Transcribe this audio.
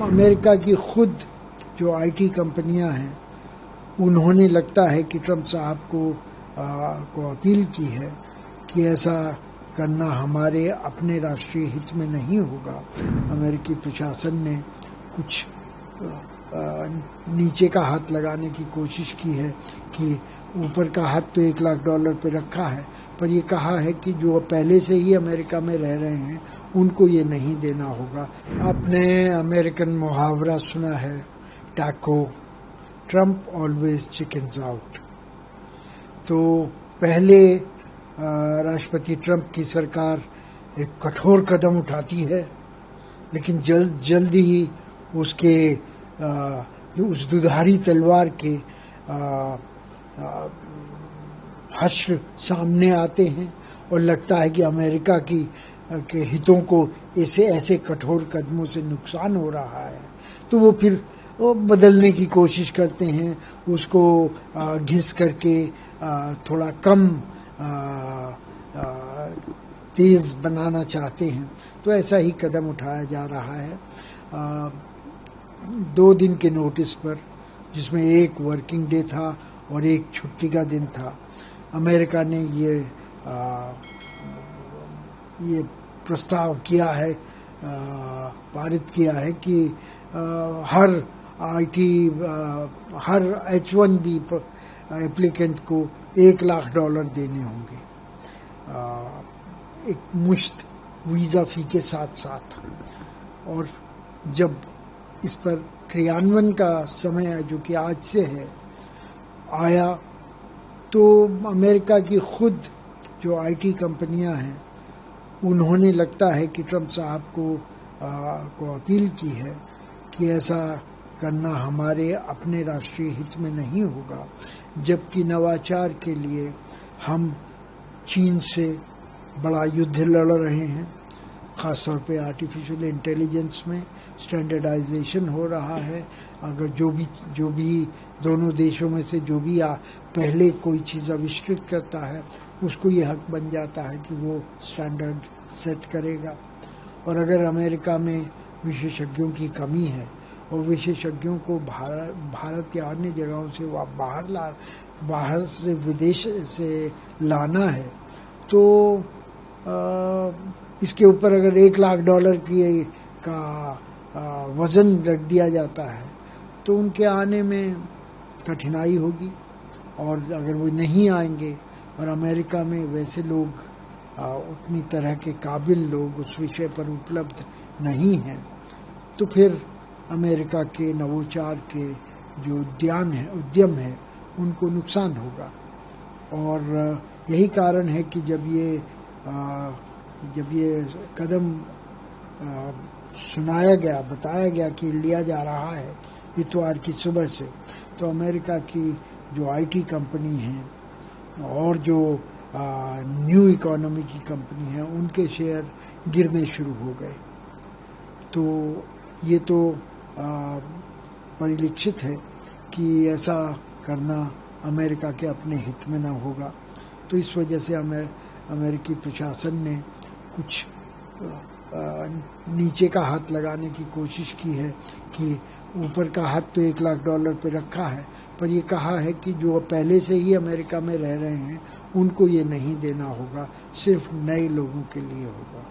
America की खुद जो आईटी कंपनियां हैं उन्होंने लगता है कि ट्रंप साहब को अपील की है कि ऐसा करना हमारे अपने राष्ट्रीय हित में नहीं होगा। अमेरिकी प्रशासन ने कुछ नीचे का हाथ लगाने की कोशिश की है कि ऊपर का हाथ तो $1 लाख पे रखा है, पर ये कहा है कि जो पहले से ही अमेरिका में रह रहे हैं उनको ये नहीं देना होगा। आपने अमेरिकन मुहावरा सुना है, taco, Trump always chickens out. तो पहले राष्ट्रपति ट्रंप की सरकार एक कठोर कदम उठाती है, लेकिन जल्द ही उसके उस दुधारी तलवार के हश्र सामने आते हैं और लगता है कि अमेरिका के हितों को ऐसे कठोर कदमों से नुकसान हो रहा है, तो वो फिर बदलने की कोशिश करते हैं, उसको घिस करके थोड़ा कम तेज बनाना चाहते हैं। तो ऐसा ही कदम उठाया जा रहा है। 2 दिन के नोटिस पर, जिसमें एक वर्किंग डे था और एक छुट्टी का दिन था, अमेरिका ने ये प्रस्ताव किया है, पारित किया है कि हर H-1B एप्लीकेंट को $1 लाख देने होंगे, एक मुश्त वीजा फी के साथ साथ। और जब इस पर क्रियान्वयन का समय है, जो कि आज से है, आया, तो अमेरिका की खुद जो आईटी कंपनियां हैं उन्होंने लगता है कि ट्रंप साहब को अपील की है कि ऐसा करना हमारे अपने राष्ट्रीय हित में नहीं होगा, जबकि नवाचार के लिए हम चीन से बड़ा युद्ध लड़ रहे हैं। खासतौर पे आर्टिफिशियल इंटेलिजेंस में स्टैंडर्डाइजेशन हो रहा है। अगर जो भी दोनों देशों में से जो भी पहले कोई चीज़ आविष्कृत करता है, उसको ये हक बन जाता है कि वो स्टैंडर्ड सेट करेगा। और अगर अमेरिका में विशेषज्ञों की कमी है और विशेषज्ञों को भारत या अन्य जगहों से बाहर से विदेश से लाना है, तो इसके ऊपर अगर $1 लाख का वजन रख दिया जाता है तो उनके आने में कठिनाई होगी। और अगर वो नहीं आएंगे और अमेरिका में वैसे लोग उतनी तरह के काबिल लोग उस विषय पर उपलब्ध नहीं हैं, तो फिर अमेरिका के नवोचार के जो उद्यम है उनको नुकसान होगा। और यही कारण है कि जब ये कदम बताया गया कि लिया जा रहा है इतवार की सुबह से, तो अमेरिका की जो आईटी कंपनी हैं और जो न्यू इकोनॉमी की कंपनी है, उनके शेयर गिरने शुरू हो गए। तो ये तो परिलक्षित है कि ऐसा करना अमेरिका के अपने हित में न होगा। तो इस वजह से अमेरिकी प्रशासन ने कुछ नीचे का हाथ लगाने की कोशिश की है कि ऊपर का हाथ तो $1 लाख पे रखा है, पर ये कहा है कि जो पहले से ही अमेरिका में रह रहे हैं उनको ये नहीं देना होगा, सिर्फ नए लोगों के लिए होगा।